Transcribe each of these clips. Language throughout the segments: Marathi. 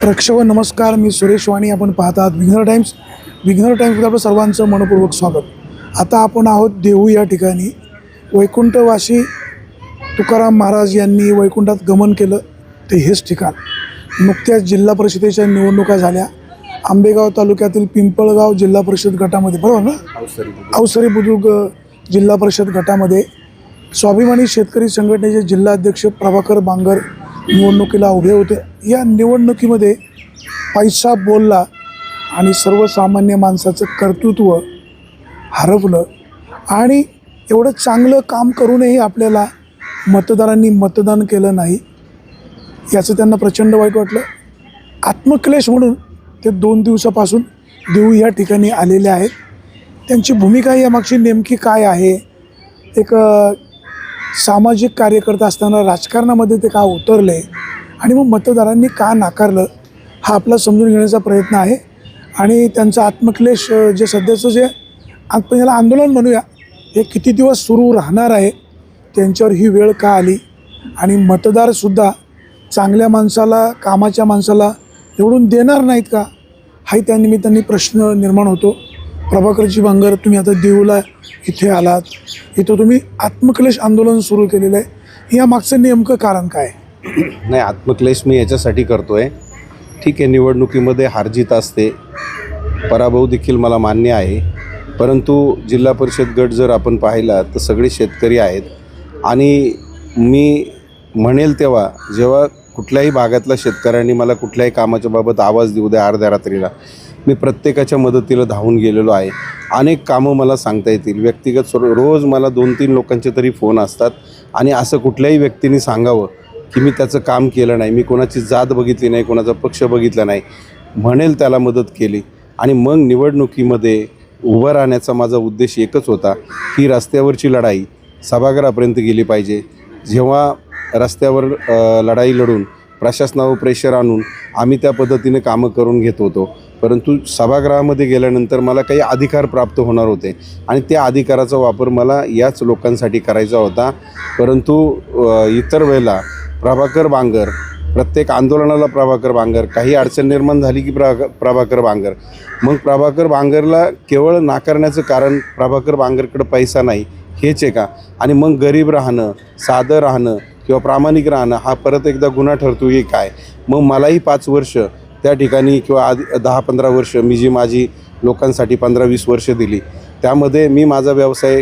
प्रेक्षक नमस्कार, मी सुरेश वाणी. आपण पाहत आहात विघ्नर टाइम्स. विघ्नर टाइम्समध्ये आपलं सर्वांचं मनपूर्वक स्वागत. आता आपण आहोत देहू या ठिकाणी. वैकुंठवासी तुकाराम महाराज यांनी वैकुंठात गमन केलं ते हेच ठिकाण. नुकत्याच जिल्हा परिषदेच्या निवडणुका झाल्या. आंबेगाव तालुक्यातील पिंपळगाव जिल्हा परिषद गटामध्ये, बरोबर ना, अवसरी बुद्रुक जिल्हा परिषद गटामध्ये स्वाभिमानी शेतकरी संघटनेचे जिल्हाध्यक्ष प्रभाकर बांगर निवडणुकीला उभे होते. या निवडणुकीमध्ये पैसा बोलला आणि सर्वसामान्य माणसाचं कर्तृत्व हरवलं. आणि एवढं चांगलं काम करूनही आपल्याला मतदारांनी मतदान केलं नाही, याचं त्यांना प्रचंड वाईट वाटलं. आत्मक्लेश म्हणून ते 2 दिवसापासून देहू या ठिकाणी आलेले आहेत. त्यांची भूमिका यामागची नेमकी काय आहे, एक सामाजिक कार्यकर्ता असताना राजकारणामध्ये ते का उतरले आणि मग मतदारांनी का नाकारलं, हा आपला समजून घेण्याचा प्रयत्न आहे. आणि त्यांचा आत्मक्लेश जे सध्याचं जे आपण याला आंदोलन म्हणूया, हे किती दिवस सुरू राहणार आहे, त्यांच्यावर ही वेळ का आली आणि मतदारसुद्धा चांगल्या माणसाला, कामाच्या माणसाला निवडून देणार नाहीत का, हाही त्या निमित्ताने प्रश्न निर्माण होतो. प्रभाकरजी बांगर, तुम्ही आता देहूला इथे आलात, इथं तुम्ही आत्मक्लेश आंदोलन सुरू केलेलं आहे. या मागचं नेमकं कारण काय? नाही, आत्मक्लेश मी याच्यासाठी करतो आहे. ठीक आहे, निवडणुकीमध्ये हारजीत असते, पराभव देखील मला मान्य आहे. परंतु जिल्हा परिषद गट जर आपण पाहिला तर सगळे शेतकरी आहेत. आणि मी म्हणेल तेव्हा, जेव्हा कुठल्याही भागातल्या शेतकऱ्यांनी मला कुठल्याही कामाच्या बाबत आवाज देऊ द्या अर्ध्या रात्रीला, मी प्रत्येकाच्या मदतीला धावून गेलेलो आहे. अनेक कामं मला सांगता येतील. व्यक्तिगत रोज मला 2-3 लोकांचे तरी फोन असतात. आणि असं कुठल्याही व्यक्तीने सांगावं की मी त्याचं काम केलं नाही, मी कोणाची जात बघितली नाही, कोणाचा पक्ष बघितला नाही, म्हणेल त्याला मदत केली. आणि मग निवडणुकीमध्ये उभं राहण्याचा माझा उद्देश एकच होता की रस्त्यावरची लढाई सभागृहापर्यंत गेली पाहिजे. जेव्हा रस्त्यावर लढाई लढून प्रशासनावर प्रेशर आणून आम्ही त्या पद्धतीने कामं करून घेत होतो, परंतु सभागृहामध्ये गेल्यानंतर मला काही अधिकार प्राप्त होणार होते आणि त्या अधिकाराचा वापर मला याच लोकांसाठी करायचा होता. परंतु इतर वेळेला प्रभाकर बांगर, प्रत्येक आंदोलनाला प्रभाकर बांगर, काही अडचण निर्माण झाली की प्रभाकर बांगर. मग प्रभाकर बांगरला केवळ नाकारण्याचं कारण प्रभाकर बांगरकडे पैसा नाही हेच आहे का? आणि मग गरीब राहणं, साधं राहणं किंवा प्रामाणिक राहणं हा परत एकदा गुन्हा ठरतो की काय? मग मलाही 5 वर्ष त्या ठिकाणी किंवा आधी 10-15 वर्ष मी जी माझी लोकांसाठी 15-20 वर्ष दिली, त्यामध्ये मी माझा व्यवसाय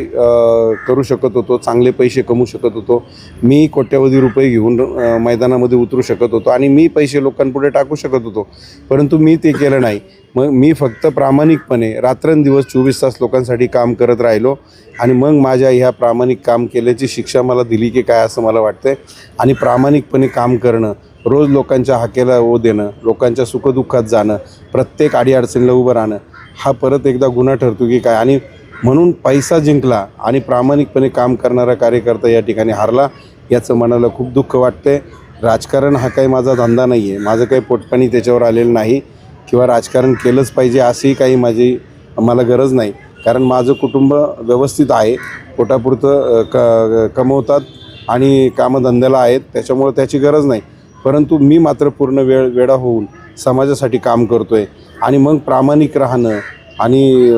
करू शकत होतो, चांगले पैसे कमवू शकत होतो, मी कोट्यवधी रुपये घेऊन मैदानामध्ये उतरू शकत होतो आणि मी पैसे लोकांपुढे टाकू शकत होतो. परंतु मी ते केलं नाही. मग मी फक्त प्रामाणिकपणे रात्रंदिवस 24 तास लोकांसाठी काम करत राहिलो. आणि मग माझ्या ह्या प्रामाणिक काम केल्याची शिक्षा मला दिली की काय असं मला वाटतं. आणि प्रामाणिकपणे काम करणं, रोज लोकांच्या हाकेला ओ देणं, लोकांच्या सुखदुःखात जाणं, प्रत्येक अडीअडचणीला उभं राहणं हा परत एकदा गुन्हा ठरतो की काय? आणि म्हणून पैसा जिंकला आणि प्रामाणिकपणे काम करणारा कार्यकर्ता या ठिकाणी हारला, याचं मनाला खूप दुःख वाटतं आहे. राजकारण हा काही माझा धंदा नाही आहे, माझं काही पोटपाणी त्याच्यावर आलेलं नाही किंवा राजकारण केलंच पाहिजे अशी काही मला गरज नाही. कारण माझं कुटुंब व्यवस्थित आहे, पोटापुरतं कमवतात आणि कामधंद्याला आहेत, त्याच्यामुळं त्याची गरज नाही. परंतु मी मात्र पूर्ण वेडा होऊन समाजासाठी काम करतो आहे. आणि मग प्रामाणिक राहणं आणि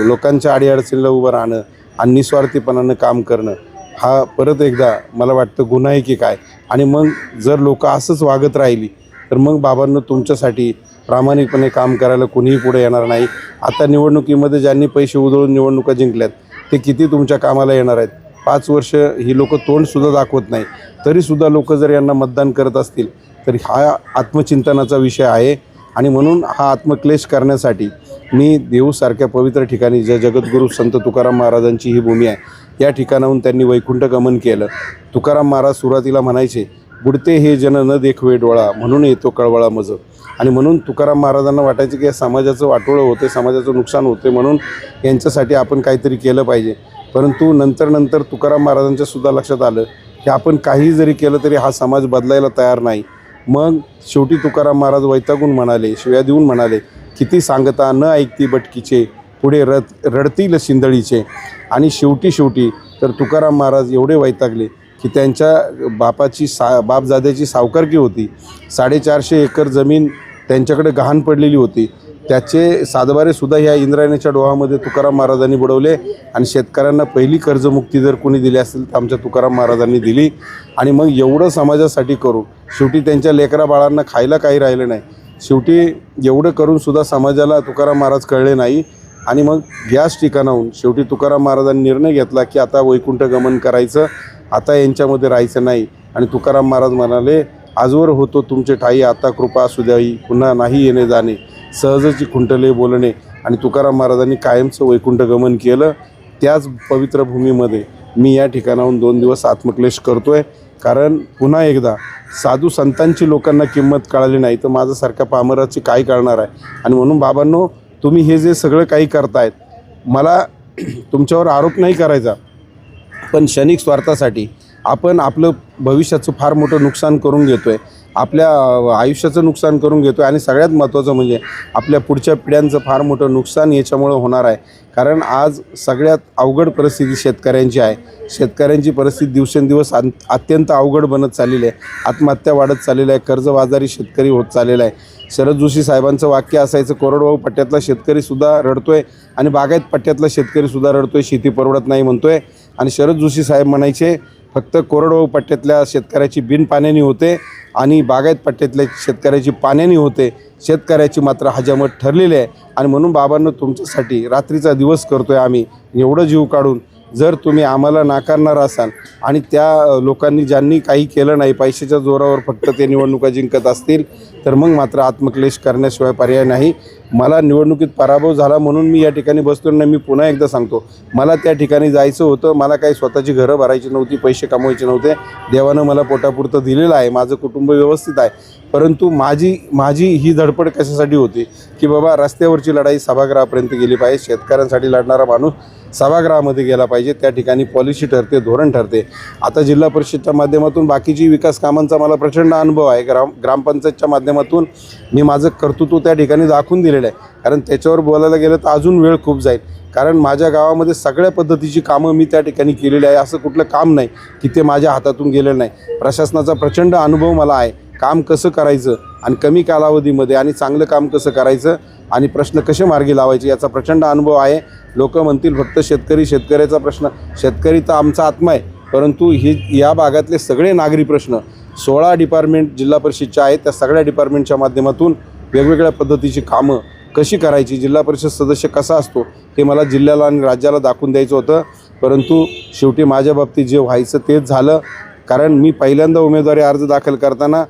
लोकांच्या अडीअडचणीला उभं राहणं आणि निस्वार्थीपणानं काम करणं हा परत एकदा मला वाटतं गुन्हा आहे की काय? आणि मग जर लोक असंच वागत राहिली तर मग बाबांनो, तुमच्यासाठी प्रामाणिकपणे काम करायला कोणीही पुढे येणार नाही. आता निवडणुकीमध्ये ज्यांनी पैसे उधळून निवडणुका जिंकल्यात ते किती तुमच्या कामाला येणार आहेत? 5 वर्ष ही लोक तोंडसुद्धा दाखवत नाही, तरीसुद्धा लोक जर यांना मतदान करत असतील तर हा आत्मचिंतनाचा विषय आहे. आणि म्हणून हा आत्मक्लेश करण्यासाठी मी देहूसारख्या पवित्र ठिकाणी, ज्या जगद्गुरू संत तुकाराम महाराजांची ही भूमी आहे, या ठिकाणाहून त्यांनी वैकुंठ गमन केलं. तुकाराम महाराज सुरुवातीला म्हणायचे, बुडते हे जन न देखवे डोळा, म्हणून येतो कळवळा मज. आणि म्हणून तुकाराम महाराजांना वाटायचं की या समाजाचं वाटोळं होते, समाजाचं नुकसान होते, म्हणून यांच्यासाठी आपण काहीतरी केलं पाहिजे. परंतु नंतर तुकाराम महाराजांच्या सुद्धा लक्षात आलं की आपण काही जरी केलं तरी हा समाज बदलायला तयार नाही. मग शेवटी तुकाराम महाराज वैतागून म्हणाले, शिव्या देऊन म्हणाले, किती सांगता न ऐकती बटकीचे, पुढे रडतील शिंदळीचे. आणि शेवटी तर तुकाराम महाराज एवढे वैतागले की त्यांच्या बापाची बापजाद्याची सावकारकी होती. 450 एकर जमीन त्यांच्याकडे गहाण पडलेली होती, त्याचे सातबारेसुद्धा ह्या इंद्रायणीच्या डोहामध्ये तुकाराम महाराजांनी बुडवले आणि शेतकऱ्यांना पहिली कर्जमुक्ती जर कोणी दिली असेल तर आमच्या तुकाराम महाराजांनी दिली. आणि मग एवढं समाजासाठी करून शेवटी त्यांच्या लेकरा बाळांना खायला काही राहिलं नाही. शेवटी एवढं करूनसुद्धा समाजाला तुकाराम महाराज कळले नाही आणि मग याच ठिकाणाहून शेवटी तुकाराम महाराजांनी निर्णय घेतला की आता वैकुंठ गमन करायचं, आता यांच्यामध्ये राहायचं नाही. आणि तुकाराम महाराज म्हणाले, आजवर होतो तुमचे ठाई, आता कृपा असू द्यावी, पुन्हा नाही येणे जाणे, सहजची खुंटले बोलणे. आणि तुकाराम महाराजांनी कायमचं वैकुंठ गमन केलं. त्याच पवित्र भूमीमध्ये मी या ठिकाणाहून 2 दिवस आत्मक्लेश करतो आहे. कारण पुन्हा एकदा साधू संतांची लोकांना किंमत कळाली नाही तर माझ्यासारख्या पामराची काय कळणार आहे. आणि म्हणून बाबांनो, तुम्ही हे जे सगळं काही करतायत, मला तुमच्यावर आरोप नाही करायचा, पण क्षणिक स्वार्थासाठी आपण आपलं भविष्याचं फार मोठं नुकसान करून घेतो आहे, आपल्या आयुष्याचं नुकसान करून घेतो आहे. आणि सगळ्यात महत्त्वाचं म्हणजे आपल्या पुढच्या पिढ्यांचं फार मोठं नुकसान याच्यामुळं होणार आहे. कारण आज सगळ्यात अवघड परिस्थिती शेतकऱ्यांची आहे. शेतकऱ्यांची परिस्थिती दिवसेंदिवस अत्यंत अवघड बनत चाललेली आहे. आत्महत्या वाढत चाललेल्या आहे, कर्जबाजारी शेतकरी होत चाललेला आहे. शरद जोशी साहेबांचं वाक्य असायचं, कोरडवाहू पट्ट्यातला शेतकरीसुद्धा रडतोय आणि बागायत पट्ट्यातला शेतकरीसुद्धा रडतोय, शेती परवडत नाही म्हणतोय. आणि शरद जोशी साहेब म्हणायचे, फक्त कोरडवाहू पट्ट्यातल्या शेतकऱ्याची बिन पाण्याने होते आणि बागायत पट्ट्यातल्या शेतकऱ्याची पाण्याने होते, शेतकऱ्याची मात्र हजामत ठरलेली आहे. आणि म्हणून बाबांनो, तुमच्यासाठी रात्रीचा दिवस करतो आहे आम्ही एवढं जीव काढून. जर तुम्ही आम्हाला नाकारणार असाल आणि त्या लोकांनी ज्यांनी काही केलं नाही, पैशाच्या जोरावर फक्त ते निवडणुका जिंकत असतील, तर मग मात्र आत्मक्लेश करण्याशिवाय पर्याय नाही. मला निवडणुकीत पराभव झाला म्हणून मी या ठिकाणी बसलो नाही. मी पुन्हा एकदा सांगतो, मला त्या ठिकाणी जायचं होतं. मला काही स्वतःची घरं भरायची नव्हती, पैसे कमवायचे नव्हते. देवानं मला पोटापुरतं दिलेलं आहे, माझं कुटुंब व्यवस्थित आहे. परंतु माझी ही धडपड कशासाठी होती की बाबा रस्त्यावरची लढाई सभागृहापर्यंत गेली पाहिजे, शेतकऱ्यांसाठी लढणारा माणूस सभागृहामध्ये गेला पाहिजे, त्या ठिकाणी पॉलिसी ठरते, धोरण ठरते. आता जिल्हा परिषदच्या माध्यमातून बाकीची विकास कामांचा मला प्रचंड अनुभव आहे. ग्रामपंचायतच्या माध्यमातून मी माझं कर्तृत्व त्या ठिकाणी दाखवून दिलेलं आहे. कारण त्याच्यावर बोलायला गेलं तर अजून वेळ खूप जाईल. कारण माझ्या गावामध्ये सगळ्या पद्धतीची कामं मी त्या ठिकाणी केलेली आहे. असं कुठलं काम नाही की ते माझ्या हातातून गेलेलं नाही. प्रशासनाचा प्रचंड अनुभव मला आहे. काम कसं करायचं आणि कमी कालावधीमध्ये आणि चांगलं काम कसं करायचं आणि प्रश्न कसे मार्गी लावायचे याचा प्रचंड अनुभव आहे. लोक म्हणतील फक्त शेतकऱ्याचा प्रश्न, शेतकरी तर आमचा आत्मा आहे, परंतु या भागातले सगळे नागरी प्रश्न 16 डिपार्टमेंट जिल्हा परिषदच्या आहेत, त्या सगळ्या डिपार्टमेंटच्या माध्यमातून वेगवेगळ्या पद्धतीची कामं कशी करायची, जिल्हा परिषद सदस्य कसा असतो ते मला जिल्ह्याला आणि राज्याला दाखवून द्यायचं होतं. परंतु शेवटी माझ्या बाबतीत जे व्हायचं तेच झालं. कारण मी पहिल्यांदा उमेदवारी अर्ज दाखल करताना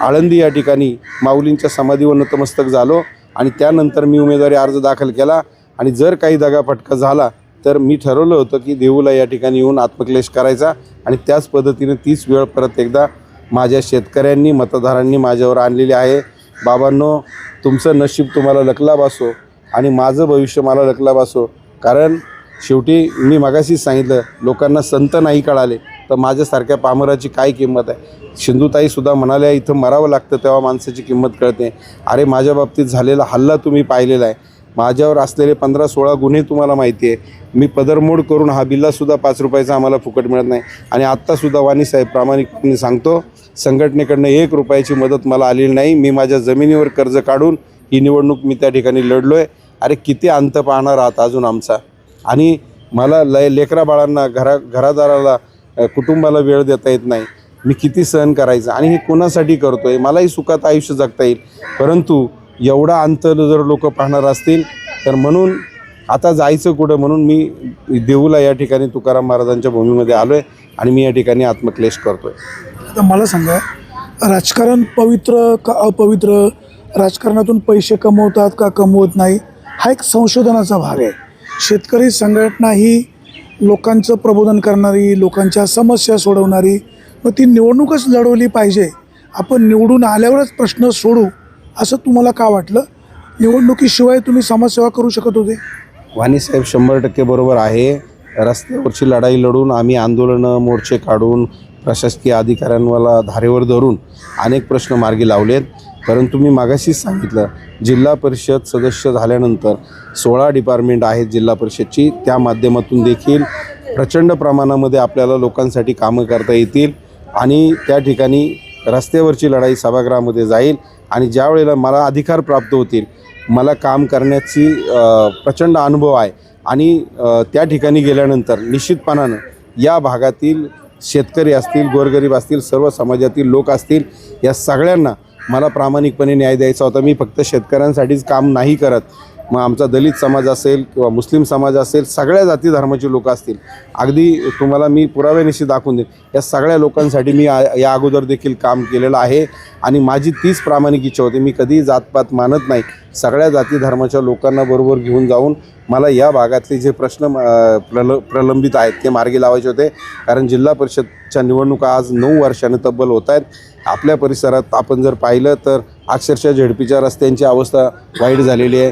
आळंदी या ठिकाणी माऊलींच्या समाधीवर नतमस्तक झालो आणि त्यानंतर मी उमेदवारी अर्ज दाखल केला. आणि जर काही दगाफटका झाला तर मी ठरवलं होतं की देऊला या ठिकाणी येऊन आत्मक्लेश करायचा. आणि त्याच पद्धतीने तीच वेळ परत एकदा माझ्या शेतकऱ्यांनी, मतदारांनी माझ्यावर आणलेली आहे. बाबांनो, तुमचं नशीब तुम्हाला लकलाभ असो आणि माझं भविष्य मला लकलाभ असो. कारण शेवटी मी मगाशीच सांगितलं, लोकांना संत नाही कळाले तर माझ्यासारख्या पामराची काय किंमत आहे. सिंधुताईसुद्धा म्हणाल्या, इथं मरावं लागतं तेव्हा माणसाची किंमत कळते. अरे, माझ्या बाबतीत झालेला हल्ला तुम्ही पाहिलेला आहे. माझ्यावर असलेले 15-16 गुन्हे तुम्हाला माहिती आहे. मी पदरमोड करून हा बिल्लासुद्धा 5 रुपयाचा आम्हाला फुकट मिळत नाही. आणि आत्तासुद्धा वाणीसाहेब प्रामाणिकपणे सांगतो, संघटनेकडनं 1 रुपयाची मदत मला आलेली नाही. मी माझ्या जमिनीवर कर्ज काढून ही निवडणूक मी त्या ठिकाणी लढलो आहे. अरे, किती अंत पाहणार आहात अजून आमचा. आणि मला लेकरा बाळांना, घरादाराला, कुटुंबाला वेळ देता येत नाही. मी किती सहन करायचं आणि हे कोणासाठी करतो आहे. मलाही सुखात आयुष्य जगता येईल, परंतु एवढा अंत जर लोक पाहणार असतील तर म्हणून आता जायचं कुठं, म्हणून मी देऊला या ठिकाणी तुकाराम महाराजांच्या भूमीमध्ये आलो आहे आणि मी या ठिकाणी आत्मक्लेश करतो आहे. आता मला सांगा, राजकारण पवित्र का अपवित्र, राजकारणातून पैसे कमवतात का कमवत नाही, हा एक संशोधनाचा भाग आहे. शेतकरी संघटना ही लोकांचं प्रबोधन करणारी, लोकांच्या समस्या सोडवणारी, मग ती निवडणूकच लढवली पाहिजे. आपण निवडून आल्यावरच प्रश्न सोडू असं तुम्हाला का वाटलं? निवडणुकीशिवाय तुम्ही समाजसेवा करू शकत होते? वाणीसाहेब 100% बरोबर आहे. रस्त्यावरची लढाई लढून, आम्ही आंदोलनं, मोर्चे काढून, प्रशासकीय अधिकाऱ्यांना धारेवर धरून अनेक प्रश्न मार्गी लावलेत. परंतु मी मागाशीच सांगितलं, जिल्हा परिषद सदस्य झाल्यानंतर 16 डिपार्टमेंट आहेत जिल्हा परिषदची, त्या माध्यमातून देखील प्रचंड प्रमाणामध्ये आपल्याला लोकांसाठी कामं करता येतील आणि त्या ठिकाणी रस्त्यावरची लढाई सभागृहामध्ये जाईल. आणि ज्या वेळेला मला अधिकार प्राप्त होतील, मला काम करण्याची प्रचंड अनुभव आहे आणि त्या ठिकाणी गेल्यानंतर निश्चितपणानं या भागातील शेतकरी असतील, गोरगरीब असतील, सर्व समाजातील लोक असतील, या सगळ्यांना मला प्रामाणिकपणे न्याय द्यायचा होता. मी फक्त शेतकऱ्यांसाठीच काम नाही करत, मग आमचा दलित समाज असेल किंवा मुस्लिम समाज असेल, सगळ्या जाती धर्माचे लोक असतील, अगदी तुम्हाला मी पुराव्यानिशी दाखवून देईन, या सगळ्या लोकांसाठी मी या अगोदर देखील काम केलेलं आहे आणि माझी तीच प्रामाणिक इच्छा होती. मी कधीही जातपात मानत नाही, सगळ्या जाती धर्माच्या लोकांना बरोबर घेऊन जाऊन मला या भागातले जे प्रश्न प्रलंबित आहेत ते मार्गी लावायचे होते. कारण जिल्हा परिषदच्या निवडणुका आज 9 वर्षांनी तब्बल होत आहेत. आपल्या परिसरात आपण जर पाहिलं तर अक्षरशः झेडपीच्या रस्त्यांची अवस्था वाईट झालेली आहे,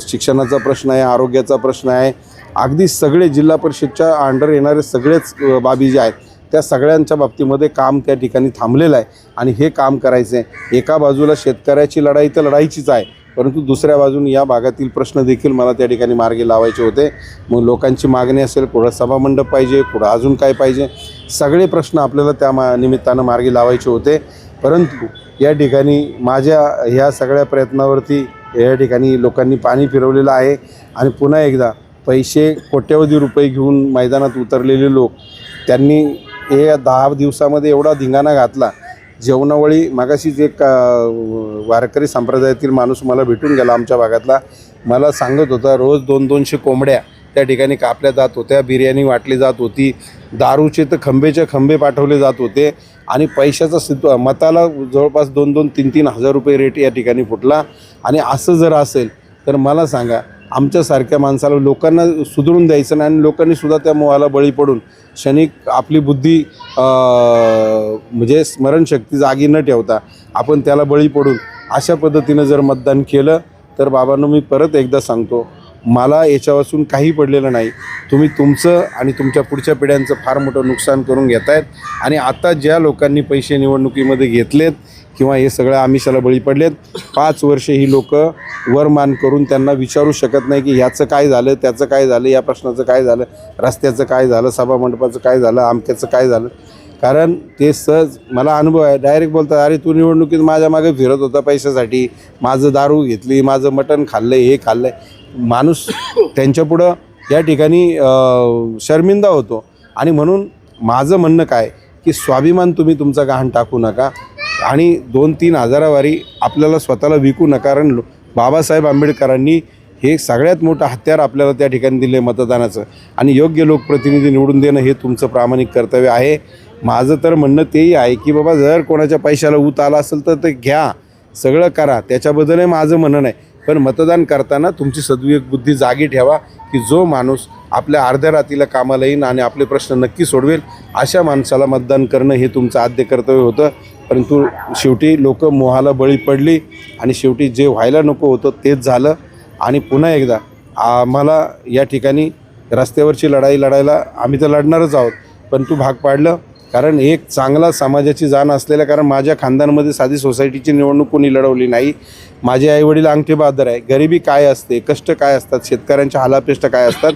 शिक्षणाचा प्रश्न आहे, आरोग्याचा प्रश्न आहे, अगदी सगळे जिल्हा परिषदच्या अंडर येणारे सगळेच बाबी जे आहेत त्या सगळ्यांच्या बाबतीमध्ये काम त्या ठिकाणी थांबलेलं आहे आणि हे काम करायचं आहे. एका बाजूला शेतकऱ्याची लढाई तर लढाईचीच आहे, परंतु दुसऱ्या बाजूने या भागातील प्रश्न देखील मला त्या ठिकाणी मार्गी लावायचे होते. मग लोकांची मागणी असेल, कुठं सभामंडप पाहिजे, कुठं अजून काय पाहिजे, सगळे प्रश्न आपल्याला त्या निमित्तानं मार्गी लावायचे होते. परंतु या ठिकाणी माझ्या ह्या सगळ्या प्रयत्नावरती या ठिकाणी लोकांनी पाणी फिरवलेलं आहे आणि पुन्हा एकदा पैसे कोट्यवधी रुपये घेऊन मैदानात उतरलेले लोक, त्यांनी हे 10 दिवसामध्ये एवढा धिंगाणा घातला. जेवणावळी मागाशीच एक वारकरी संप्रदायातील माणूस मला भेटून गेला आमच्या भागातला, मला सांगत होता रोज 200-200 कोंबड्या त्या ठिकाणी कापल्या जात होत्या, बिर्याणी वाटली जात होती, दारूचे तर खंबेचे खंबे पाठवले जात होते आणि पैशाचा मताला जवळपास 2-3 हजार रुपये रेट या ठिकाणी फुटला. आणि असं जर असेल तर मला सांगा, आमच्यासारख्या माणसाला लोकांना सुधरून द्यायचं नाही आणि लोकांनी सुद्धा त्या मोहाला बळी पडून क्षणिक आपली बुद्धी म्हणजे स्मरणशक्ती जागी न ठेवता आपण त्याला बळी पडून अशा पद्धतीनं जर मतदान केलं तर बाबांनो, मी परत एकदा सांगतो, मला याच्यापासून काही पडलेलं नाही. तुम्ही तुमचं आणि तुमच्या पुढच्या पिढ्यांचं फार मोठं नुकसान करून घेत आहेत आणि आता ज्या लोकांनी पैसे निवडणुकीमध्ये घेतलेत किंवा हे सगळं आमिषाला बळी पडलेत, 5 वर्षे ही लोक वरमान करून त्यांना विचारू शकत नाही की ह्याचं काय झालं, त्याचं काय झालं, या प्रश्नाचं काय झालं, रस्त्याचं काय झालं, सभामंडपाचं काय झालं, आमक्याचं काय झालं. कारण ते सहज मला अनुभव आहे, डायरेक्ट बोलतात, अरे तू निवडणुकीत माझ्या मागे फिरत होता पैशासाठी, माझं दारू घेतली, माझं मटण खाल्लं, हे खाल्लं. माणूस त्यांच्यापुढं या ठिकाणी शर्मिंदा होतो. आणि म्हणून माझं म्हणणं काय की स्वाभिमान तुम्ही तुमचा गहाण टाकू नका आणि 2-3 हजारावारी आपल्याला स्वतःला विकू नका. कारण बाबासाहेब आंबेडकरांनी हे सगळ्यात मोठं हत्यार आपल्याला त्या ठिकाणी दिले मतदानाचं आणि योग्य लोकप्रतिनिधी निवडून देणं हे तुमचं प्रामाणिक कर्तव्य आहे. माझं तर म्हणणं तेही आहे की बाबा, जर कोणाच्या पैशाला ऊत आला असेल तर ते घ्या, सगळं करा, त्याच्याबद्दलही माझं म्हणणं नाही. पण मतदान करताना तुमची सद्विवेक बुद्धी जागी ठेवा की जो माणूस आपल्या अर्ध्या रात्रीला कामाला येईन आणि आपले प्रश्न नक्की सोडवेल, अशा माणसाला मतदान करणं हे तुमचं आद्य कर्तव्य होतं. परंतु शेवटी लोक मोहाला बळी पडली आणि शेवटी जे व्हायला नको होतं तेच झालं. आणि पुन्हा एकदा आम्हाला या ठिकाणी रस्त्यावरची लढाई लढायला आम्ही तर लढणारच आहोत, पण तू भाग पाडलं. कारण एक चांगला समाजाची जाण असलेल्या, कारण माझ्या खानदानमध्ये साधी सोसायटीची निवडणूक कोणी लढवली नाही. माझे आईवडील अंगठे बहादर आहे. गरिबी काय असते, कष्ट काय असतात, शेतकऱ्यांच्या हालापेष्ट काय असतात,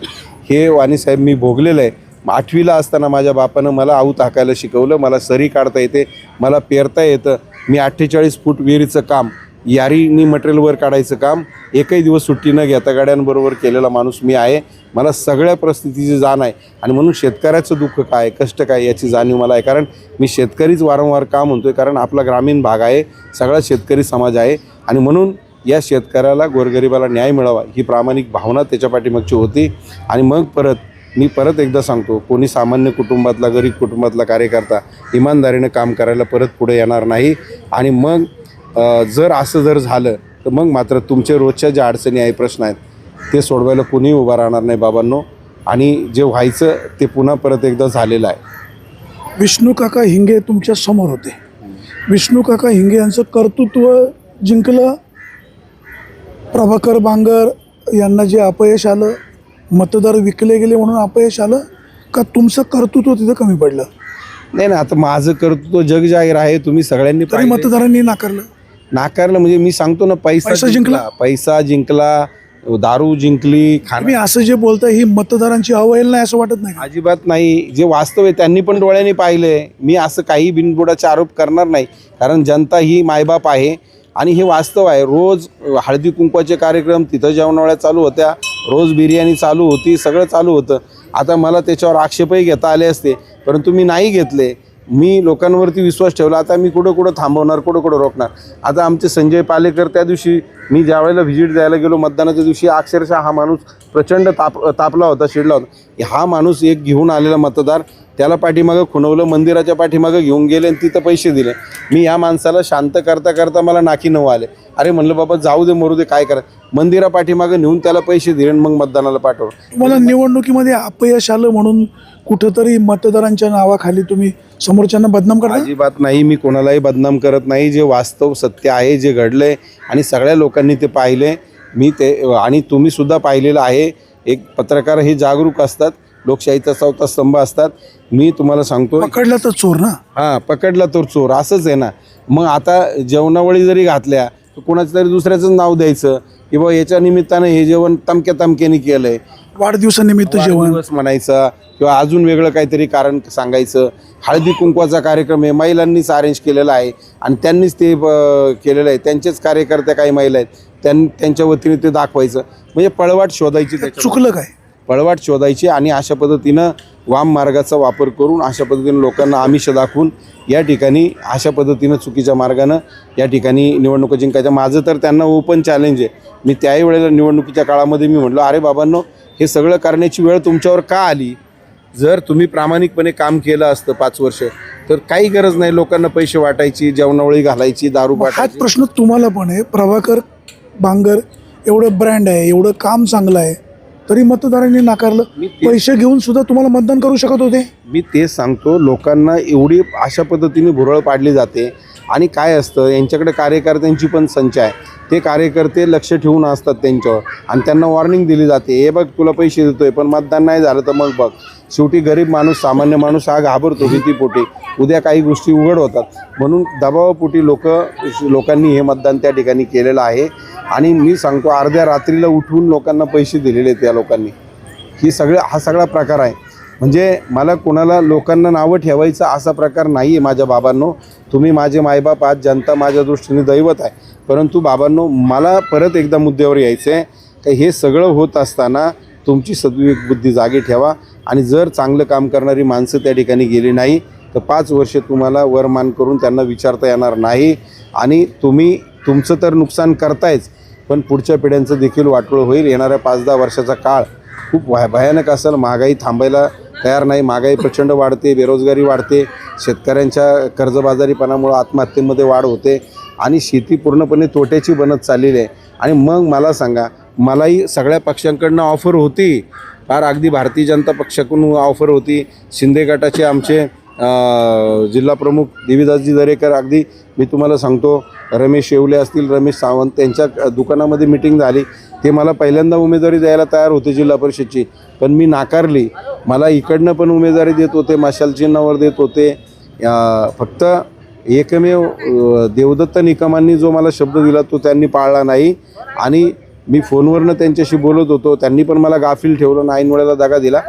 हे वाणीसाहेब मी भोगलेलं आहे. 8वीला असताना माझ्या बापानं मला आऊत हाकायला शिकवलं, मला सरी काढता येते, मला पेरता येतं. मी 48 फूट विहिरीचं काम, यारीनी मटेरियलवर काढायचं काम एकही दिवस सुट्टी न घेता गाड्यांबरोबर केलेला माणूस मी आहे. मला सगळ्या परिस्थितीची जाण आहे आणि म्हणून शेतकऱ्याचं दुःख काय, कष्ट काय याची जाणीव मला आहे. कारण मी शेतकरीच वारंवार का म्हणतो आहे, कारण आपला ग्रामीण भाग आहे, सगळा शेतकरी समाज आहे आणि म्हणून या शेतकऱ्याला, गोरगरिबाला न्याय मिळावा ही प्रामाणिक भावना त्याच्या पाठीमागची होती. आणि मग मी परत एकदा सांगतो, कोणी सामान्य कुटुंबातला, गरीब कुटुंबातला कार्यकर्ता इमानदारीनं काम करायला परत पुढे येणार नाही. आणि मग जर असं जर झालं तर मग मात्र तुमच्या रोजच्या ज्या अडचणी आहे, प्रश्न आहेत, ते सोडवायला कोणीही उभा राहणार नाही बाबांनो. आणि जे व्हायचं ते पुन्हा परत एकदा झालेलं आहे. विष्णू काका हिंगे तुमच्या समोर होते. विष्णू काका हिंगे यांचं कर्तृत्व जिंकलं. प्रभाकर बांगर यांना जे अपयश आलं, मतदार विकले गेले म्हणून अपयश आलं का तुमचं कर्तृत्व तिथं कमी पडलं? नाही ना, आता माझं कर्तृत्व जग जाहीर आहे, तुम्ही सगळ्यांनी तरी मतदारांनी नाकारलं. म्हणजे मी सांगतो ना, पैसा जिंकला, दारू जिंकली, खाणं तुम्ही असं जे बोलताय ही मतदारांची अवहेलना नाही असं वाटत नाही का? अजिबात नाही. जे वास्तव आहे त्यांनी पण डोळ्यांनी पाहिलंय. मी असं काही बिनबुडाचे आरोप करणार नाही, कारण जनता ही मायबाप आहे आणि हे वास्तव आहे. रोज हळदी कुंकवाचे कार्यक्रम, तिथं जेवणावळ्या चालू होत्या, रोज बिर्याणी चालू होती, सगळं चालू होतं. आता मला त्याच्यावर आक्षेपही घेता आले असते, परंतु मी नाही घेतले. मी लोकांवरती विश्वास ठेवला. आता मी कुठं थांबवणार, कुठं रोखणार. आता आमचे संजय पालेकर, त्या दिवशी मी ज्या वेळेला व्हिजिट द्यायला गेलो मतदानाच्या दिवशी, अक्षरशः हा माणूस प्रचंड तापला होता, चिडला होता. हा माणूस एक घेऊन आलेला मतदार, त्याला पाठीमागं खुणवलं, मंदिराच्या पाठीमागं घेऊन गेले आणि तिथं पैसे दिले. मी या माणसाला शांत करता मला नाकी नऊ आले. अरे म्हणलं बाबा जाऊ दे, मरू दे, काय करा. मंदिरा पाठीमागं नेऊन त्याला पैसे दिले आणि मग मतदानाला पाठवलं. तुम्हाला निवडणुकीमध्ये अपयश आलं म्हणून कुठंतरी मतदारांच्या नावाखाली तुम्ही समोरच्यांना बदनाम करता? अजिबात नाही. मी कोणालाही बदनाम करत नाही. जे वास्तव सत्य आहे, जे घडलंय आणि सगळ्या लोकांनी ते पाहिले, मी ते आणि तुम्ही सुद्धा पाहिलेलं आहे. एक पत्रकार हे जागरूक असतात, लोकशाहीचा चौथा स्तंभ असतात. मी तुम्हाला सांगतो, पकडला तर चोर ना. हां, पकडला तर चोर, असंच आहे ना. मग आता जेवणावळी जरी घातल्या तर कोणाचं तरी दुसऱ्याचं नाव द्यायचं की बाबा याच्या निमित्तानं हे जेवण तमक्याने केलं आहे, वाढदिवसानिमित्त जेवण वाढदिवस म्हणायचा किंवा अजून वेगळं काहीतरी कारण सांगायचं. हळदी कुंकवाचा कार्यक्रम आहे, महिलांनीच अरेंज केलेला आहे आणि त्यांनीच ते केलेलं आहे. त्यांचेच कार्यकर्ते काही महिला आहेत, त्यांच्या वतीने ते दाखवायचं. म्हणजे पळवाट शोधायची, त्याच्या चुकलं काय? पळवाट शोधायची आणि अशा पद्धतीनं वाम मार्गाचा वापर करून, अशा पद्धतीनं लोकांना आमिष दाखवून या ठिकाणी अशा पद्धतीनं चुकीच्या मार्गानं या ठिकाणी निवडणुका जिंकायच्या. माझं तर त्यांना ओपन चॅलेंज आहे. मी त्याही वेळेला निवडणुकीच्या काळामध्ये मी म्हटलं, अरे बाबांनो, हे सगळं करण्याची वेळ तुमच्यावर का आली? जर तुम्ही प्रामाणिकपणे काम केलं असतं 5 वर्ष तर काही गरज नाही लोकांना पैसे वाटायची, जेवणावळी घालायची, दारू हाच वाटायची. प्रश्न तुम्हाला पण आहे. प्रभाकर बांगर एवढं ब्रँड आहे, एवढं काम चांगलं आहे, तरी मतदारांनी नाकारलं. पैसे घेऊन सुद्धा तुम्हाला मतदान करू शकत होते. मी तेच सांगतो, लोकांना एवढी अशा पद्धतीने भुरळ पाडली जाते. आणि काय असतं, यांच्याकडे कार्यकर्त्यांची पण संच आहे. ते कार्यकर्ते लक्ष ठेवून असतात त्यांच्यावर आणि त्यांना वॉर्निंग दिली जाते, हे बघ तुला पैसे देतोय पण मतदान नाही झालं तर मग बघ. शेवटी गरीब माणूस, सामान्य माणूस हा घाबरतो भीतीपोटी. उद्या काही गोष्टी उघड होतात, म्हणून दबावापोटी लोकांनी हे मतदान त्या ठिकाणी केलेलं आहे. आणि मी सांगतो, अर्ध्या रात्रीला उठवून लोकांना पैसे दिलेले आहेत या लोकांनी. हा सगळा प्रकार आहे. म्हणजे मला कोणाला लोकांना नावं ठेवायचं असा प्रकार नाही आहे. माझ्या बाबांनो, तुम्ही माझे मायबाप आहात, जनता माझ्या दृष्टीने दैवत आहे. परंतु बाबांनो, मला परत एकदा मुद्द्यावर यायचं आहे की हे सगळं होत असताना तुमची सद्विवेक बुद्धी जागी ठेवा. आणि जर चांगलं काम करणारी माणसं त्या ठिकाणी गेली नाही तर 5 वर्ष तुम्हाला वरमान करून त्यांना विचारता येणार नाही. आणि तुम्ही तुमचं तर नुकसान करतायच, पण पुढच्या पिढ्यांचं देखील वाटोळं होईल. येणाऱ्या 5-10 वर्षाचा काळ खूप भयानक असेल. महागाई थांबायला तयार नाही. महागाई प्रचंड वाढते, बेरोजगारी वाढते, शेतकऱ्यांच्या कर्जबाजारीपणामुळे आत्महत्येमध्ये वाढ होते आणि शेती पूर्णपणे तोट्याची बनत चाललेली आहे. आणि मग मला सांगा, मलाही सगळ्या पक्षांकडनं ऑफर होती, फार अगदी भारतीय जनता पक्षाकडून ऑफर होती. शिंदे गटाचे आमचे जिल्हा प्रमुख देवीदासजी दरेकर, अगदी मी तुम्हाला सांगतो, रमेश येवले असतील, रमेश सावंत, त्यांच्या दुकानामध्ये मिटिंग झाली. ते मला पहिल्यांदा उमेदवारी द्यायला तयार होते जिल्हा परिषदची, पण मी नाकारली. मला इकडनं पण उमेदवारी देत होते, मशाल चिन्हावर देत होते. फक्त एकमेव देवदत्त निकमांनी जो मला शब्द दिला तो त्यांनी पाळला नाही. आणि मी फोनवरनं त्यांच्याशी बोलत होतो, त्यांनी पण मला गाफील ठेवलं, ऐन वेळेला दगा दिला.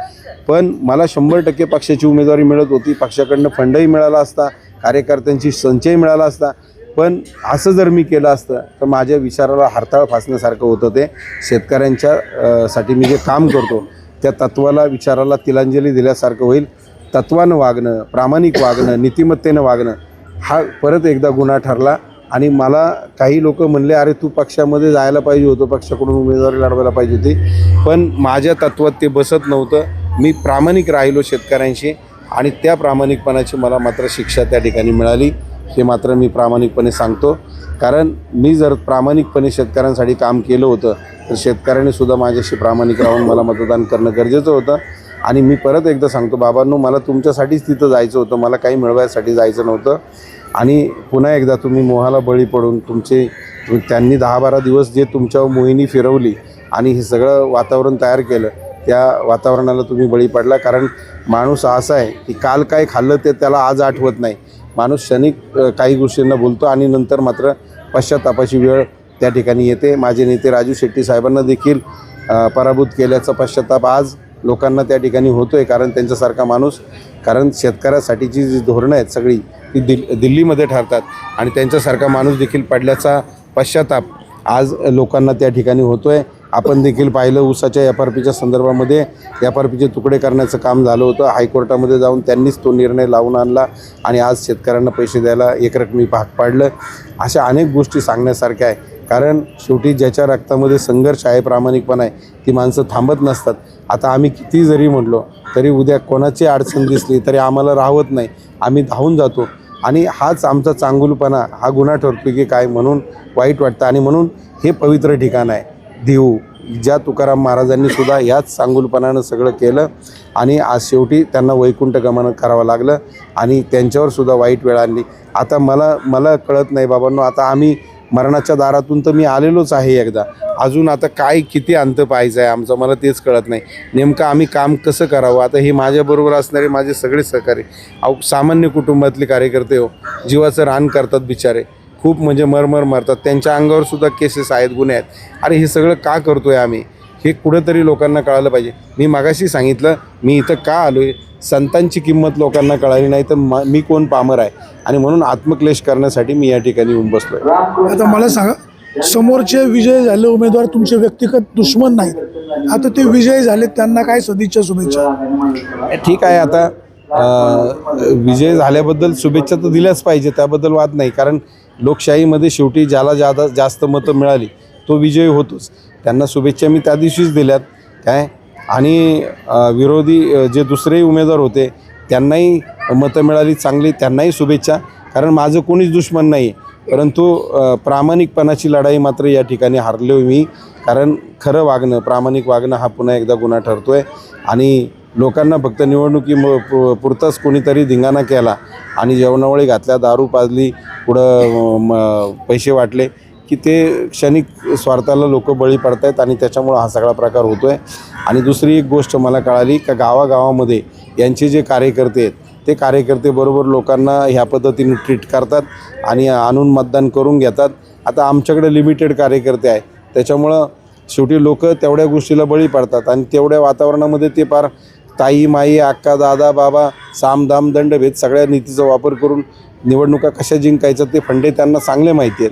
पण मला 100% पक्षाची उमेदवारी मिळत होती, पक्षाकडनं फंडही मिळाला असता, कार्यकर्त्यांची संचय मिळाला असता. पण असं जर मी केलं असतं तर माझ्या विचाराला हरताळ फासण्यासारखं होतं. ते शेतकऱ्यांच्या साठी मी जे काम करतो त्या तत्वाला, विचाराला तिलांजली दिल्यासारखं होईल. तत्वानं वागणं, प्रामाणिक वागणं, नीतिमत्तेनं वागणं हा परत एकदा गुन्हा ठरला. आणि मला काही लोक म्हणले, अरे तू पक्षामध्ये जायला पाहिजे होतं, पक्षाकडून उमेदवारी लढवायला पाहिजे होती. पण माझ्या तत्वात ते बसत नव्हतं. मी प्रामाणिक राहिलो शेतकऱ्यांशी आणि त्या प्रामाणिकपणाची मला मात्र शिक्षा त्या ठिकाणी मिळाली. हे मात्र मी प्रामाणिकपणे सांगतो, कारण मी जर प्रामाणिकपणे शेतकऱ्यांसाठी काम केलं होतं तर शेतकऱ्यांनी सुद्धा माझ्याशी प्रामाणिक राहून मला मतदान करणं गरजेचं होतं. आणि मी परत एकदा सांगतो, बाबांनो, मला तुमच्यासाठीच तिथं जायचं होतं, मला काही मिळवायसाठी जायचं नव्हतं. आणि पुन्हा एकदा तुम्ही मोहाला बळी पडून त्यांनी 10-12 दिवस जे तुमच्यावर मोहिनी फिरवली आणि हे सगळं वातावरण तयार केलं, त्या वातावरणाला तुम्ही बळी पडला. कारण माणूस असा आहे की काल काय खाल्लं ते त्याला आज आठवत नाही. माणूस क्षणिक काही गोष्टींना बोलतो आणि नंतर मात्र पश्चात्तापाची वेळ त्या ठिकाणी येते. माझे नेते राजू शेट्टी साहेबांना देखील पराभूत केल्याचा पश्चाताप आज लोकांना त्या ठिकाणी होतो आहे. कारण त्यांच्यासारखा माणूस, कारण शेतकऱ्यासाठीची जी धोरणं आहेत सगळी ती दिल्लीमध्ये ठरतात आणि त्यांच्यासारखा माणूस देखील पडल्याचा पश्चाताप आज लोकांना त्या ठिकाणी होतो आहे. आपण देखील पाहिलं ऊसाच्या FRPच्या संदर्भामध्ये FRPचे तुकडे करण्याचं काम झालं होतं. हायकोर्टामध्ये जाऊन त्यांनीच तो निर्णय लावून आणला आणि आज शेतकऱ्यांना पैसे द्यायला एकरकमी भाग पाडलं. अशा अनेक गोष्टी सांगण्यासारख्या आहे. कारण शेवटी ज्याच्या रक्तामध्ये संघर्ष आहे, प्रामाणिकपणा आहे, ती माणसं थांबत नसतात. आता आम्ही किती जरी म्हटलो तरी उद्या कोणाची अडचण दिसली तरी आम्हाला राहवत नाही, आम्ही धावून जातो. आणि हाच आमचा चांगुलपणा, हा गुन्हा ठरतो की काय म्हणून वाईट वाटतं. आणि म्हणून हे पवित्र ठिकाण आहे देहू, ज्या तुकाराम महाराजांनी सुद्धा याच चांगुलपणानं सगळं केलं आणि आज शेवटी त्यांना वैकुंठ गमन करावं लागलं आणि त्यांच्यावर सुद्धा वाईट वेळ आणली. आता मला कळत नाही बाबांनो, आता आम्ही मरणाच्या दारातून तर मी आलेलोच आहे एकदा, अजून आता काय किती अंत पाहायचं आहे आमचं, मला तेच कळत नाही. नेमकं आम्ही काम कसं करावं. आता हे माझ्याबरोबर असणारे माझे सगळे सहकारी सामान्य कुटुंबातले कार्यकर्ते हो, जीवाचं रान करतात बिचारे, खूप म्हणजे मरमर मरतात, त्यांच्या अंगावर सुद्धा केसेस आहेत, गुन्हे आहेत. अरे हे सगळं का करतो आहे आम्ही, हे कुठंतरी लोकांना कळालं पाहिजे. मी मागाशी सांगितलं मी इथं का आलो आहे, संतांची किंमत लोकांना कळाली नाही तर मी कोण पामर आहे. आणि म्हणून आत्मक्लेश करण्यासाठी मी या ठिकाणी येऊन बसलो आहे. आता मला सांगा, समोरचे विजय झाले उमेदवार तुमचे व्यक्तिगत दुश्मन नाहीत, आता ते विजय झाले, त्यांना काय सदिच्छा शुभेच्छा. ठीक आहे, आता विजय झाल्याबद्दल शुभेच्छा तर दिल्याच पाहिजे, त्याबद्दल वाद नाही. कारण लोकशाहीमध्ये शेवटी ज्याला जास्त मतं मिळाली तो विजयी होतोच. त्यांना शुभेच्छा मी त्या दिवशीच दिल्यात काय. आणि विरोधी जे दुसरेही उमेदवार होते त्यांनाही मतं मिळाली चांगली, त्यांनाही शुभेच्छा. कारण माझं कोणीच दुश्मन नाही, परंतु प्रामाणिकपणाची लढाई मात्र या ठिकाणी हारलो मी. कारण खरं वागणं, प्रामाणिक वागणं हा पुन्हा एकदा गुन्हा ठरतो आहे. आणि लोकांना फक्त निवडणुकी पुरताच कोणीतरी धिंगाणा केला आणि जेवणावळी घातल्या, दारू पाजली, पुढं पैसे वाटले की ते क्षणिक स्वार्थाला लोक बळी पडत आहेत आणि त्याच्यामुळं हा सगळा प्रकार होतो आहे. आणि दुसरी एक गोष्ट मला कळाली का गावागावामध्ये यांचे जे कार्यकर्ते आहेत ते कार्यकर्ते बरोबर लोकांना ह्या पद्धतीने ट्रीट करतात आणि आणून मतदान करून घेतात. आता आमच्याकडे लिमिटेड कार्यकर्ते आहे, त्याच्यामुळं शेवटी लोक तेवढ्या गोष्टीला बळी पडतात आणि तेवढ्या वातावरणामध्ये ते पार ताई माई अक्का दादा बाबा सामदाम दंडभेद सगळ्या नीतीचा वापर करून निवडणुका कशा जिंकायचं ते फंडे त्यांना चांगले माहिती आहेत.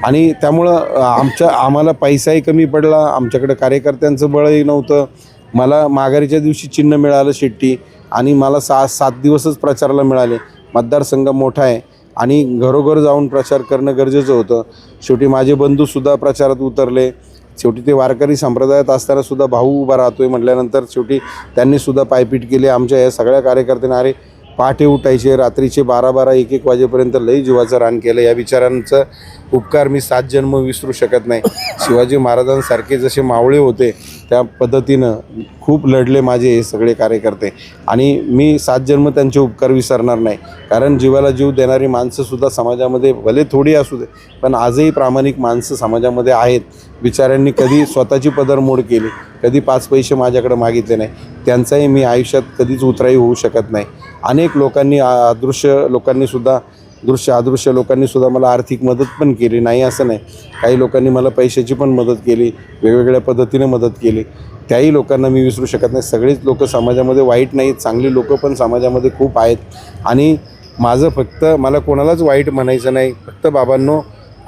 आणि त्यामुळं आम्हाला पैसाही कमी पडला, आमच्याकडे कार्यकर्त्यांचं बळही नव्हतं. मला माघारीच्या दिवशी चिन्ह मिळालं शेट्टी आणि मला 7 दिवसच प्रचाराला मिळाले. मतदारसंघ मोठा आहे आणि घरोघर जाऊन प्रचार करणं गरजेचं होतं. शेवटी माझे बंधूसुद्धा प्रचारात उतरले. शेवटी ते वारकरी संप्रदायात असतानासुद्धा भाऊ उभा राहतो आहे म्हटल्यानंतर शेवटी त्यांनीसुद्धा पायपीट केली. आमच्या या सगळ्या कार्यकर्त्यांना अरे पहाटे उठायचे, रात्रीचे 12-12, 1-1 वाजेपर्यंत लई जीवाचं रान केलं. या विचारांचं उपकार मी 7 जन्म विसरू शकत नाही. शिवाजी महाराजांसारखे जसे मावळे होते त्या पद्धतीनं खूप लढले माझे हे सगळे कार्यकर्ते आणि मी 7 जन्म त्यांचे उपकार विसरणार नाही. कारण जीवाला जीव देणारी माणसंसुद्धा समाजामध्ये भले थोडी असू दे पण आजही प्रामाणिक माणसं समाजामध्ये आहेत. बिचाऱ्यांनी कधी स्वतःची पदरमोड केली, कधी 5 पैसे माझ्याकडे मागितले नाही, त्यांचाही मी आयुष्यात कधीच उतराई होऊ शकत नाही. अनेक लोकांनी अदृश्य लोकांनीसुद्धा मला आर्थिक मदत पण केली, नाही असं नाही. काही लोकांनी मला पैशाची पण मदत केली, वेगवेगळ्या पद्धतीने मदत केली, त्याही लोकांना मी विसरू शकत नाही. सगळीच लोक समाजामध्ये वाईट नाहीत, चांगली लोकं पण समाजामध्ये खूप आहेत. आणि माझं फक्त मला कोणालाच वाईट म्हणायचं नाही. फक्त बाबांनो,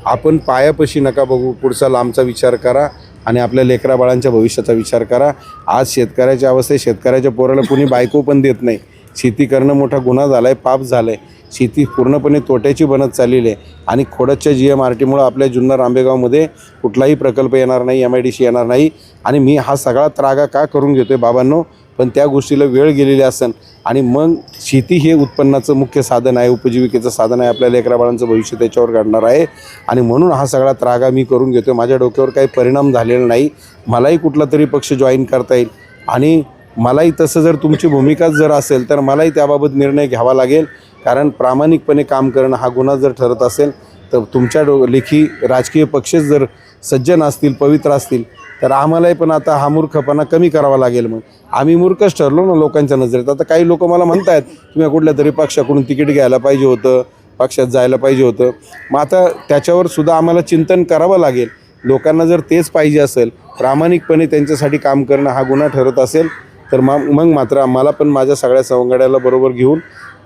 आपण पायापाशी नका बघू, पुढचा लांबचा विचार करा आणि आपल्या लेकराबाळांच्या भविष्याचा विचार करा. आज शेतकऱ्याची अवस्था आहे, शेतकऱ्याच्या पोराला कोणी बायको पण देत नाही. शेती करणं मोठा गुन्हा झाला आहे, पाप झालं आहे. शेती पूर्णपणे तोट्याची बनत चाललेली आहे आणि खोडदच्या GMRTमुळं आपल्या जुन्नर आंबेगावमध्ये कुठलाही प्रकल्प येणार नाही, MIDC येणार नाही. आणि मी हा सगळा त्रागा का करून घेतो आहे बाबांनो, पण त्या गोष्टीला वेळ गेलेली असेल आणि मग शेती हे उत्पन्नाचं मुख्य साधन आहे, उपजीविकेचं साधन आहे. आपल्या लेकराबाळांचं भविष्य त्याच्यावर घडणार आहे आणि म्हणून हा सगळा त्रागा मी करून घेतो आहे. माझ्या डोक्यावर काही परिणाम झालेला नाही. मलाही कुठला तरी पक्ष जॉईन करता येईल आणि मलाही तसं जर तुमची भूमिकाच जर असेल तर मलाही त्याबाबत निर्णय घ्यावा लागेल. कारण प्रामाणिकपणे काम करणं हा गुन्हा जर ठरत असेल तर तुमच्या लेखी राजकीय पक्ष जर सज्जन असतील, पवित्र असतील तर आम्हालाही पण आता हा मूर्खपणा कमी करावा लागेल. मग आम्ही मूर्खच ठरलो ना लोकांच्या नजरेत. आता काही लोक मला म्हणत आहेत तुम्ही कुठल्या तरी पक्षाकडून तिकीट घ्यायला पाहिजे होतं, पक्षात जायला पाहिजे होतं. मग आता त्याच्यावर सुद्धा आम्हाला चिंतन करावं लागेल. लोकांना जर तेच पाहिजे असेल, प्रामाणिकपणे त्यांच्यासाठी काम करणं हा गुन्हा ठरत असेल, तर मग मात्र आम्हाला पण माझ्या सगळ्या सवंगड्याला बरोबर घेऊन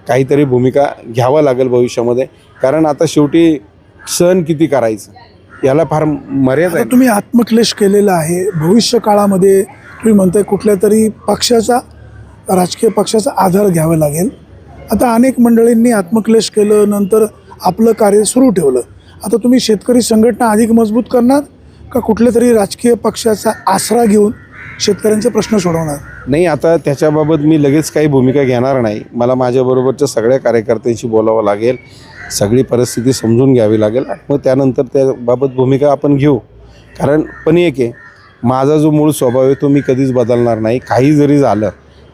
काहीतरी भूमिका घ्यावा लागेल भविष्यामध्ये. कारण आता शेवटी सहन किती करायचं, याला फार मर्यादा आहे. तुम्ही आत्मक्लेश केलेला आहे. भविष्य काळामध्ये तुम्ही म्हणताय कुठल्या तरी पक्षाचा, राजकीय पक्षाचा आधार घ्यावा लागेल. आता अनेक मंडळींनी आत्मक्लेश केलं, नंतर आपलं कार्य सुरू ठेवलं. आता तुम्ही शेतकरी संघटना अधिक मजबूत करणार का कुठल्या तरी राजकीय पक्षाचा आसरा घेऊन शेतकऱ्यांचे प्रश्न सोडवणार? नाही, आता त्याच्याबाबत मी लगेच काही भूमिका घेणार नाही. मला माझ्याबरोबरच्या सगळ्या कार्यकर्त्यांशी बोलावं लागेल, सगळी परिस्थिती समजून घ्यावी लागेल, मग त्यानंतर त्याबाबत भूमिका आपण घेऊ. कारण पण एक आहे, माझा जो मूळ स्वभाव आहे तो मी कधीच बदलणार नाही. काही जरी झालं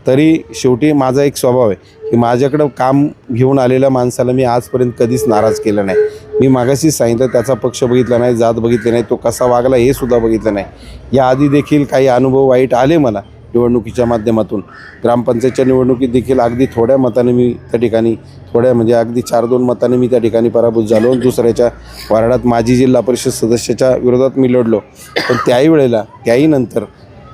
तरी शेवटी माझा एक स्वभाव आहे की माझ्याकडं काम घेऊन आलेल्या माणसाला मी आजपर्यंत कधीच नाराज केलं नाही. मी मागाशीच सांगितलं, त्याचा पक्ष बघितला नाही, जात बघितली नाही, तो कसा वागला हे सुद्धा बघितलं नाही. याआधी देखील काही अनुभव वाईट आले मला निवडणुकीच्या माध्यमातून. ग्रामपंचायतच्या निवडणुकीत देखील अगदी थोड्या मताने मी त्या ठिकाणी, थोड्या म्हणजे अगदी 4-2 मताने मी त्या ठिकाणी पराभूत झालो. दुसऱ्याच्या वार्डात माजी जिल्हा परिषद सदस्याच्या विरोधात मी लढलो. पण त्याही वेळेला, त्याही नंतर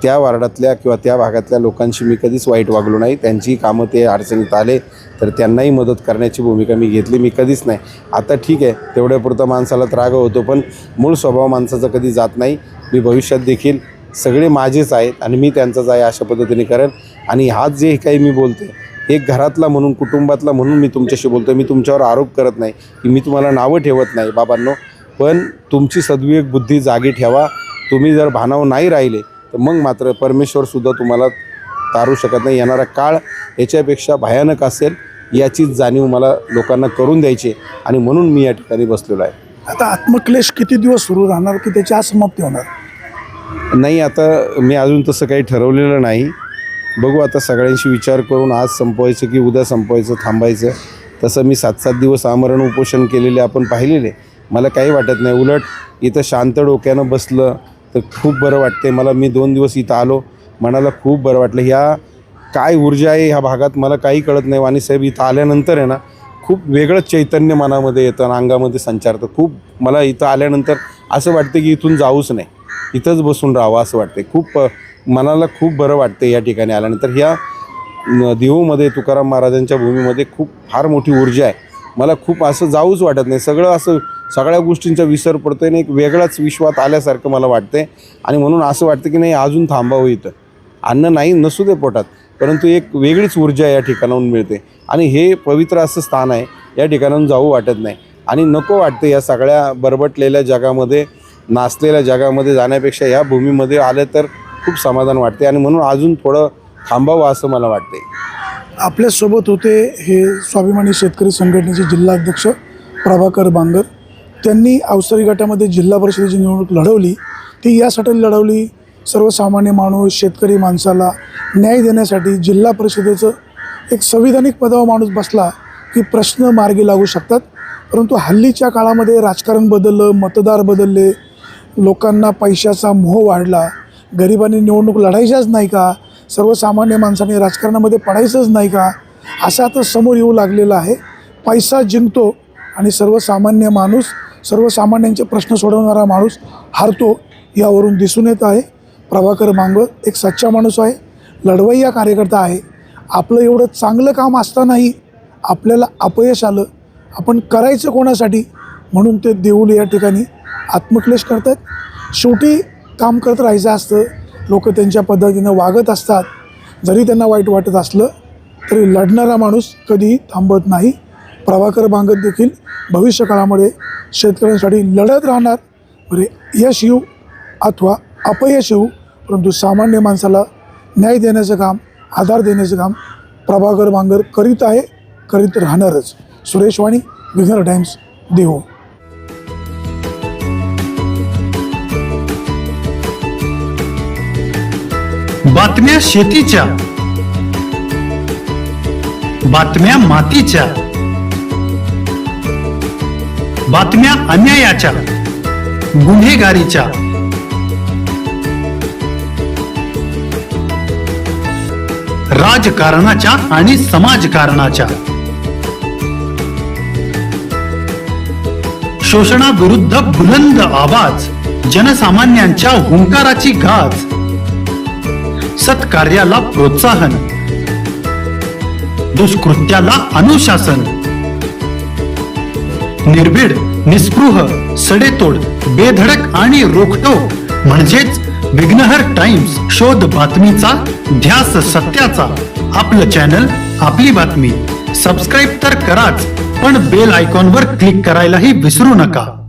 त्या वार्डातल्या किंवा त्या भागातल्या लोकांशी मी कधीच वाईट वागलो नाही. त्यांची कामं ते अडचणीत आले तर त्यांनाही मदत करण्याची भूमिका मी घेतली. मी कधीच नाही. आता ठीक आहे, तेवढ्यापुरता माणसाला त्राग होतो, पण मूळ स्वभाव माणसाचा कधी जात नाही. मी भविष्यात देखील सगळे माझेच आहेत आणि मी त्यांचाच आहे अशा पद्धतीने करेन. आणि हाच जे काही मी बोलते, एक घरातला म्हणून, कुटुंबातला म्हणून मी तुमच्याशी बोलतो. मी तुमच्यावर आरोप करत नाही, की मी तुम्हाला नावं ठेवत नाही बाबांनो, पण तुमची सद्विवेक बुद्धी जागी ठेवा. तुम्ही जर भानावर नाही राहिले तर मग मात्र परमेश्वरसुद्धा तुम्हाला तारू शकत नाही. येणारा काळ याच्यापेक्षा भयानक असेल याचीच जाणीव मला लोकांना करून द्यायची आणि म्हणून मी या ठिकाणी बसलेलो आहे. आता आत्मक्लेश किती दिवस सुरू राहणार की त्याची आज समाप्ती होणार? नाही, आता मी अजून तसं काही ठरवलेलं नाही. बघू आता सगळ्यांशी विचार करून आज संपवायचं की उद्या संपवायचं, थांबायचं. तसं मी 7-7 दिवस आमरण उपोषण केलेले आपण पाहिलेले. मला काही वाटत नाही. उलट इथं शांत डोक्यानं बसलं तर खूप बरं वाटते मला. मी 2 दिवस इथं आलो, मनाला खूप बरं वाटलं. ह्या काय ऊर्जा आहे ह्या भागात मला काही कळत नाही. वाणीसाहेब इथं आल्यानंतर आहे ना, खूप वेगळंच चैतन्य मनामध्ये येतं, अंगामध्ये संचारतं. खूप मला इथं आल्यानंतर असं वाटतं की इथून जाऊच नाही, इथंच बसून राहावं असं वाटते. खूप मनाला खूप बरं वाटते या ठिकाणी आल्यानंतर. ह्या देहूमध्ये तुकाराम महाराजांच्या भूमीमध्ये खूप फार मोठी ऊर्जा आहे. मला खूप असं जाऊच वाटत नाही. सगळं असं सगळ्या गोष्टींचा विसर पडतो आहे, एक वेगळाच विश्वात आल्यासारखं मला वाटते. आणि म्हणून असं वाटतं की नाही, अजून थांबावं इथं. अन्न नाही नसू दे पोटात, परंतु एक वेगळीच ऊर्जा या ठिकाणाहून मिळते. आणि हे पवित्र असं स्थान आहे, या ठिकाणाहून जाऊ वाटत नाही. आणि नको वाटते या सगळ्या बरबटलेल्या जगामध्ये, नाचलेल्या जगामध्ये जाण्यापेक्षा या भूमीमध्ये आलं तर खूप समाधान वाटते. आणि म्हणून अजून थोडं थांबावं असं मला वाटते. आपल्यासोबत होते हे स्वाभिमानी शेतकरी संघटनेचे जिल्हाध्यक्ष प्रभाकर बांगर. त्यांनी अवसरी गटामध्ये जिल्हा परिषदेची निवडणूक लढवली. ती यासाठी लढवली, सर्वसामान्य माणूस, शेतकरी माणसाला न्याय देण्यासाठी. जिल्हा परिषदेचं एक संविधानिक पदावर माणूस बसला की प्रश्न मार्गी लागू शकतात. परंतु हल्लीच्या काळामध्ये राजकारण बदललं, मतदार बदलले, लोकांना पैशाचा मोह वाढला. गरिबांनी निवडणूक लढायच्याच नाही का, सर्वसामान्य माणसाने राजकारणामध्ये पडायचंच नाही का, असं आता समोर येऊ लागलेलं आहे. पैसा जिंकतो आणि सर्वसामान्य माणूस, सर्वसामान्यांचे प्रश्न सोडवणारा माणूस हारतो, यावरून दिसून येत आहे. प्रभाकर बांगर एक सच्चा माणूस आहे, लढवय्या कार्यकर्ता आहे. आपलं एवढं चांगलं काम असतानाही आपल्याला अपयश आलं. आपण करायचं कोणासाठी, म्हणून ते देऊळ या ठिकाणी आत्मक्लेश करतात. शेवटी काम करत राहायचं असतं. लोक त्यांच्या पद्धतीनं वागत असतात. जरी त्यांना वाईट वाटत असलं तरी लढणारा माणूस कधीही थांबत नाही. प्रभाकर बांगर देखील भविष्यकाळामध्ये शेतकऱ्यांसाठी लढत राहणार. बरे यश येऊ अथवा अपयश येऊ, परंतु सामान्य माणसाला न्याय देण्याचं काम, आधार देण्याचं काम प्रभाकर बांगर करीत आहे, करीत राहणारच. सुरेश वाणी, विघ्नर टाइम्स, देहू. बातम्या शेतीच्या, बातम्या मातीच्या, बातम्या अन्यायाच्या, गुन्हेगारीच्या, राजकारणाच्या आणि समाजकारणाच्या, शोषणाविरुद्ध बुलंद आवाज, जनसामान्यांच्या हुंकाराची गाज, सत्कार्याला प्रोत्साहन, दुष्कृत्याला अनुशासन, निर्भीड, निस्पृह, सडेतोड, बेधडक आणि रोखटोक म्हणजेच विघ्नहर टाइम्स. शोध बातमीचा, ध्यास सत्याचा. आपलं चॅनल, आपली बातमी. सबस्क्राईब तर कराच, पण बेल आयकॉनवर क्लिक करायलाही विसरू नका.